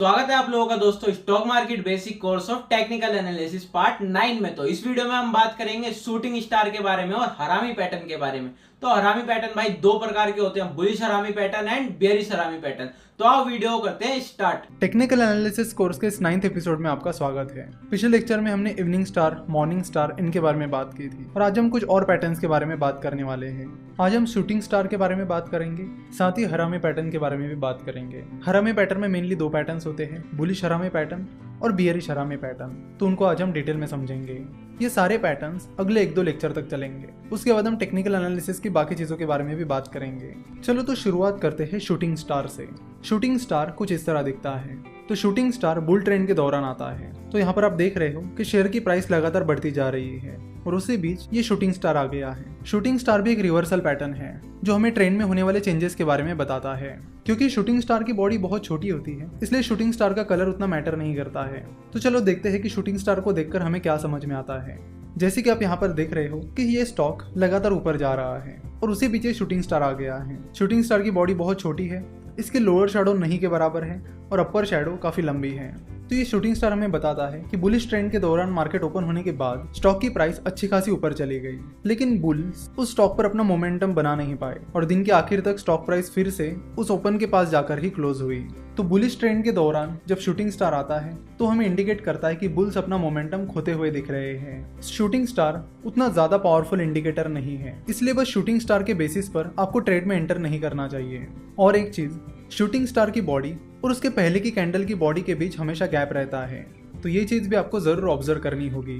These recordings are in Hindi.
स्वागत है आप लोगों का दोस्तों stock market basic course of technical analysis part 9 में। तो इस वीडियो में हम बात करेंगे शूटिंग स्टार के बारे में और हरामी पैटर्न के बारे में। तो हरामी पैटर्न भाई दो प्रकार के होते हैं, बुलिश हरामी पैटर्न एंड बेयरिश हरामी पैटर्न। तो आओ वीडियो करते हैं स्टार्ट। टेक्निकल एनालिसिस कोर्स के इस 9th एपिसोड में आपका स्वागत है। पिछले लेक्चर में हमने इवनिंग स्टार, मॉर्निंग स्टार इनके बारे में बात की थी और आज हम कुछ और पैटर्न्स के बारे में बात करने वाले हैं। आज हम शूटिंग स्टार के बारे में बात करेंगे, साथ ही हरामी पैटर्न के बारे में भी बात करेंगे। हरामी पैटर्न में मेनली दो पैटर्न्स होते हैं, बुलिश हरामी पैटर्न और बियरिश हरामी पैटर्न। तो उनको आज हम डिटेल में समझेंगे। ये सारे पैटर्न्स अगले 1-2 लेक्चर तक चलेंगे। उसके बाद हम टेक्निकल एनालिसिस की बाकी चीजों के बारे में भी बात करेंगे। चलो तो शुरुआत करते हैं शूटिंग स्टार से। शूटिंग स्टार कुछ इस तरह दिखता है। तो शूटिंग स्टार बुल ट्रेंड के दौरान आता है। तो यहाँ पर आप देख रहे हो कि शेयर की प्राइस लगातार बढ़ती जा रही है और उसी बीच ये शूटिंग स्टार आ गया है। शूटिंग स्टार भी एक रिवर्सल पैटर्न है जो हमें ट्रेंड में होने वाले चेंजेस के बारे में बताता है। क्योंकि शूटिंग स्टार की बॉडी बहुत छोटी होती है, इसलिए शूटिंग स्टार का कलर उतना मैटर नहीं करता है। तो चलो देखते हैं कि शूटिंग स्टार को देखकर हमें क्या समझ में आता है। जैसे कि आप यहाँ पर देख रहे हो कि ये स्टॉक लगातार ऊपर जा रहा है और उसी पीछे शूटिंग स्टार आ गया है। शूटिंग स्टार की बॉडी बहुत छोटी है, इसके लोअर शैडो नहीं के बराबर है और अपर शैडो काफी लंबी है। तो ये शूटिंग स्टार हमें बताता है कि बुलिश ट्रेंड के दौरान मार्केट ओपन होने के बाद स्टॉक की प्राइस अच्छी खासी ऊपर चली गई, लेकिन बुल्स उस स्टॉक पर अपना मोमेंटम बना नहीं पाए और दिन के आखिर तक स्टॉक प्राइस फिर से उस ओपन के पास जाकर ही क्लोज हुई। तो बुलिश ट्रेंड के दौरान जब शूटिंग स्टार आता है तो हमें इंडिकेट करता है कि बुल्स अपना मोमेंटम खोते हुए दिख रहे हैं। शूटिंग स्टार उतना ज्यादा पावरफुल इंडिकेटर नहीं है, इसलिए बस शूटिंग स्टार के बेसिस पर आपको ट्रेड में एंटर नहीं करना चाहिए। और एक चीज, शूटिंग स्टार की बॉडी और उसके पहले की कैंडल की बॉडी के बीच हमेशा गैप रहता है, तो ये चीज भी आपको जरूर ऑब्जर्व करनी होगी।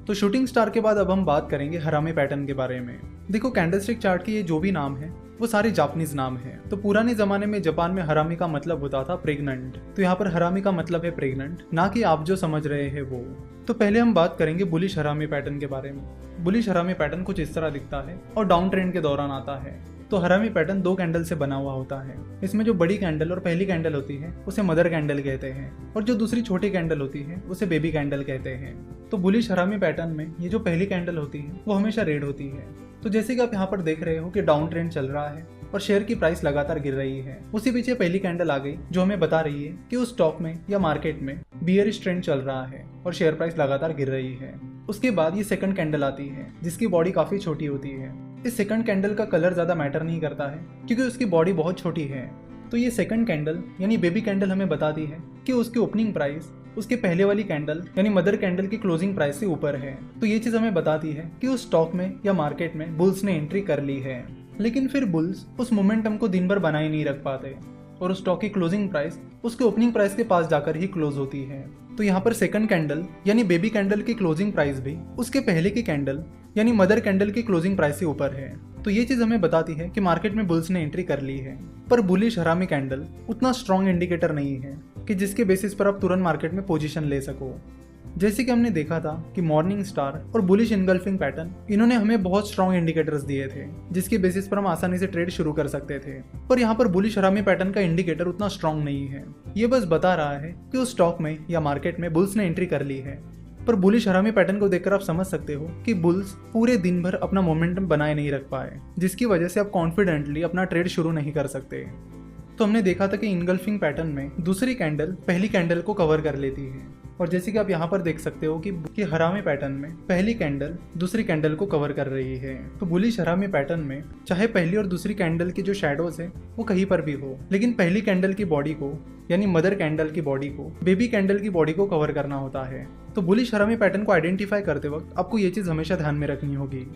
तो शूटिंग स्टार के बाद अब हम बात करेंगे हरामी पैटर्न के बारे में। देखो कैंडलस्टिक चार्ट के ये जो भी नाम है वो सारे जापानीज नाम है। तो पुराने जमाने में जापान में हरामी का मतलब होता था प्रेग्नेंट। तो यहाँ पर हरामी का मतलब है प्रेग्नेंट, ना कि आप जो समझ रहे हैं वो। तो पहले हम बात करेंगे बुलिश हरामी पैटर्न के बारे में। बुलिश हरामी पैटर्न कुछ इस तरह दिखता है और डाउन ट्रेंड के दौरान आता है। तो हरामी पैटर्न 2 कैंडल से बना हुआ होता है। इसमें जो बड़ी कैंडल और पहली कैंडल होती है उसे मदर कैंडल कहते हैं और जो दूसरी छोटी कैंडल होती है उसे बेबी कैंडल कहते हैं। तो बुलिश हरामी पैटर्न में ये जो पहली कैंडल होती है वो हमेशा रेड होती है। तो जैसे कि आप यहाँ पर देख रहे हो कि डाउन ट्रेंड चल रहा है और शेयर की प्राइस लगातार गिर रही है। उसी पीछे पहली कैंडल आ गई जो हमें बता रही है कि उस स्टॉक में या मार्केट में बियरिश ट्रेंड चल रहा है और शेयर प्राइस लगातार गिर रही है। उसके बाद ये सेकंड कैंडल आती है जिसकी बॉडी काफी छोटी होती है। इस सेकंड कैंडल का कलर ज्यादा मैटर नहीं करता है क्योंकि उसकी बॉडी बहुत छोटी है। तो ये सेकंड कैंडल यानी बेबी कैंडल हमें बताती है कि उसकी ओपनिंग प्राइस उसके पहले वाली कैंडल यानी मदर कैंडल की क्लोजिंग प्राइस से ऊपर है। तो ये चीज हमें बताती है कि उस स्टॉक में या मार्केट में बुल्स ने एंट्री कर ली है। लेकिन फिर बुल्स उस मोमेंटम को दिन भर बनाए नहीं रख पाते और उस स्टॉक की क्लोजिंग प्राइस उसके ओपनिंग प्राइस के पास जाकर ही क्लोज होती है। तो यहाँ पर सेकंड कैंडल यानी बेबी कैंडल की क्लोजिंग प्राइस भी उसके पहले की कैंडल यानी मदर कैंडल की क्लोजिंग प्राइस से ऊपर है। तो ये चीज हमें बताती है कि मार्केट में बुल्स ने एंट्री कर ली है। पर बुलिश हरामी कैंडल उतना स्ट्रॉन्ग इंडिकेटर नहीं है कि जिसके बेसिस पर आप तुरंत मार्केट में पोजीशन ले सको। जैसे कि हमने देखा था कि मॉर्निंग स्टार और बुलिश इनगल्फिंग पैटर्न इन्होंने हमें बहुत स्ट्रॉन्ग इंडिकेटर्स दिए थे जिसके बेसिस पर हम आसानी से ट्रेड शुरू कर सकते थे। पर यहाँ पर बुलिश हरामी पैटर्न का इंडिकेटर उतना स्ट्रॉन्ग नहीं है। ये बस बता रहा है कि उस स्टॉक में या मार्केट में बुल्स ने एंट्री कर ली है। पर बुलिश हरामी पैटर्न को देखकर आप समझ सकते हो कि बुल्स पूरे दिन भर अपना मोमेंटम बनाए नहीं रख पाए, जिसकी वजह से आप कॉन्फिडेंटली अपना ट्रेड शुरू नहीं कर सकते। तो हमने देखा था कि इनगल्फिंग पैटर्न में दूसरी कैंडल पहली कैंडल को कवर कर लेती है और जैसे कि आप यहाँ पर देख सकते हो कि हरामी पैटर्न में पहली कैंडल दूसरी कैंडल को कवर कर रही है। तो बुलिश हरामी पैटर्न में चाहे पहली और दूसरी कैंडल की जो शैडोज है वो कहीं पर भी हो, लेकिन पहली कैंडल की बॉडी को यानी मदर कैंडल की बॉडी को बेबी कैंडल की बॉडी को कवर करना होता है। तो बुलिश हरामी पैटर्न को आइडेंटिफाई करते वक्त आपको ये चीज हमेशा ध्यान में रखनी होगी।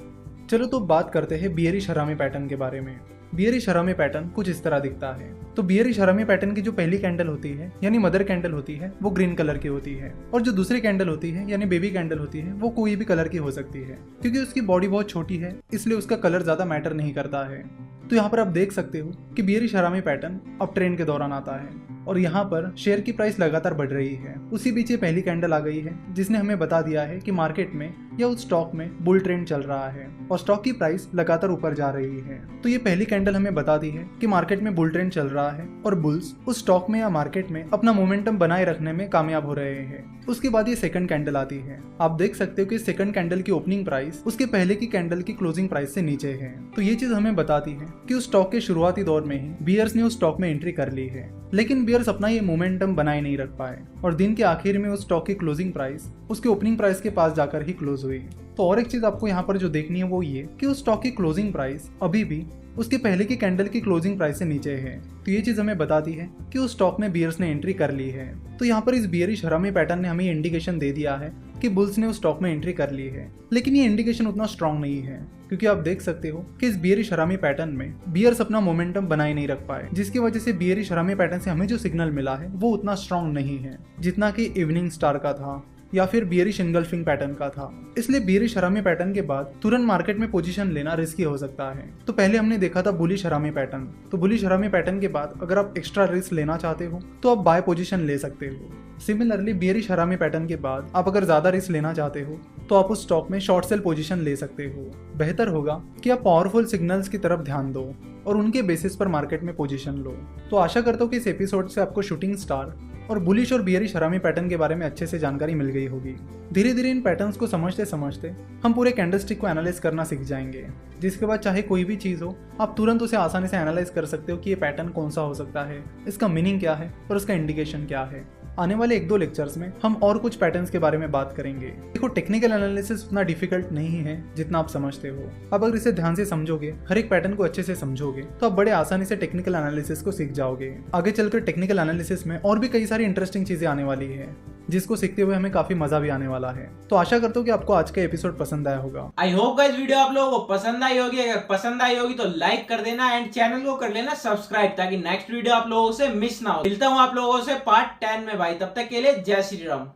चलो तो बात करते हैं बियरिश हरामी पैटर्न के बारे में। बियरिश हरामी पैटर्न कुछ इस तरह दिखता है। तो बियरिश हरामी पैटर्न की जो पहली कैंडल होती है यानी मदर कैंडल होती है वो ग्रीन कलर की होती है और जो दूसरी कैंडल होती है यानी बेबी कैंडल होती है वो कोई भी कलर की हो सकती है। क्योंकि उसकी बॉडी बहुत छोटी है इसलिए उसका कलर ज्यादा मैटर नहीं करता है। तो यहाँ पर आप देख सकते हो कि बियरिश हरामी पैटर्न अप ट्रेंड के दौरान आता है और यहाँ पर शेयर की प्राइस लगातार बढ़ रही है। उसी पीछे पहली कैंडल आ गई है जिसने हमें बता दिया है कि मार्केट में या उस स्टॉक में बुल ट्रेंड चल रहा है और स्टॉक की प्राइस लगातार ऊपर जा रही है। तो ये पहली कैंडल हमें बताती है कि मार्केट में बुल ट्रेंड चल रहा है और बुल्स उस स्टॉक में या मार्केट में अपना मोमेंटम बनाए रखने में कामयाब हो रहे हैं। उसके बाद ये सेकंड कैंडल आती है। आप देख सकते हो कि सेकंड कैंडल की ओपनिंग प्राइस उसके पहले की कैंडल की क्लोजिंग प्राइस से नीचे है। तो ये चीज हमें बताती है कि उस स्टॉक के शुरुआती दौर में ही बियर्स ने उस स्टॉक में एंट्री कर ली है, लेकिन बियर्स अपना ये मोमेंटम बनाए नहीं रख पाए और दिन के आखिर में उस स्टॉक की क्लोजिंग प्राइस उसके ओपनिंग प्राइस के पास जाकर ही क्लोज हुई। तो और एक चीज आपको यहाँ पर जो देखनी है वो ये कि उस स्टॉक की क्लोजिंग प्राइस अभी भी उसके पहले की कैंडल की क्लोजिंग प्राइस से नीचे है। तो ये चीज हमें बताती है कि उस स्टॉक में बियर्स ने एंट्री कर ली है। तो यहाँ पर इस बियरिश हरामी पैटर्न ने हमें इंडिकेशन दे दिया है कि बुल्स ने उस स्टॉक में एंट्री कर ली है, लेकिन ये इंडिकेशन उतना स्ट्रांग नहीं है क्योंकि आप देख सकते हो कि इस बियरिश हरामी पैटर्न में बियर्स अपना मोमेंटम बनाए नहीं रख पाए, जिसकी वजह से बियरिश हरामी पैटर्न से हमें जो सिग्नल मिला है वो उतना स्ट्रांग नहीं है जितना कि इवनिंग स्टार का था या फिर बियरिश इंगल्फिंग पैटर्न का था। इसलिए बियरिश हरामी पैटर्न के बाद तुरंत मार्केट में पोजीशन लेना रिस्की हो सकता है। तो पहले हमने देखा था बुलिश हरामी पैटर्न। तो बुलिश हरामी पैटर्न के बाद अगर आप एक्स्ट्रा रिस्क लेना चाहते हो तो आप बाय पोजीशन ले सकते हो। सिमिलरली बियरिश हरामी पैटर्न के बाद आप अगर ज्यादा रिस्क लेना चाहते हो तो आप उस स्टॉक में शॉर्ट सेल पोजीशन ले सकते हो। बेहतर होगा कि आप पावरफुल सिग्नल्स की तरफ ध्यान दो और उनके बेसिस पर मार्केट में पोजीशन लो। तो आशा करता हूँ कि इस एपिसोड से आपको शूटिंग स्टार और बुलिश और बियरिश हरामी पैटर्न के बारे में अच्छे से जानकारी मिल गई होगी। धीरे धीरे इन पैटर्न्स को समझते समझते हम पूरे कैंडलस्टिक को एनालाइज करना सीख जाएंगे, जिसके बाद चाहे कोई भी चीज़ हो आप तुरंत उसे आसानी से एनालाइज कर सकते हो कि ये पैटर्न कौन सा हो सकता है, इसका मीनिंग क्या है और उसका इंडिकेशन क्या है। आने वाले 1-2 लेक्चर्स में हम और कुछ पैटर्न्स के बारे में बात करेंगे। देखो, टेक्निकल एनालिसिस उतना डिफिकल्ट नहीं है जितना आप समझते हो। अब अगर इसे ध्यान से समझोगे, हर एक पैटर्न को अच्छे से समझोगे, तो आप बड़े आसानी से टेक्निकल एनालिसिस को सीख जाओगे। आगे चलकर टेक्निकल एनालिसिस में और भी कई सारी इंटरेस्टिंग चीजें आने वाली है, जिसको सीखते हुए हमें काफी मजा भी आने वाला है। तो आशा करता हूँ कि आपको आज का एपिसोड पसंद आया होगा। आई होप गाइस वीडियो आप लोगों को पसंद आई होगी। अगर पसंद आई होगी तो लाइक कर देना एंड चैनल को कर लेना सब्सक्राइब, ताकि नेक्स्ट वीडियो आप लोगों से मिस ना हो। मिलता हूँ आप लोगों से पार्ट 10 में भाई। तब तक के लिए जय श्री राम।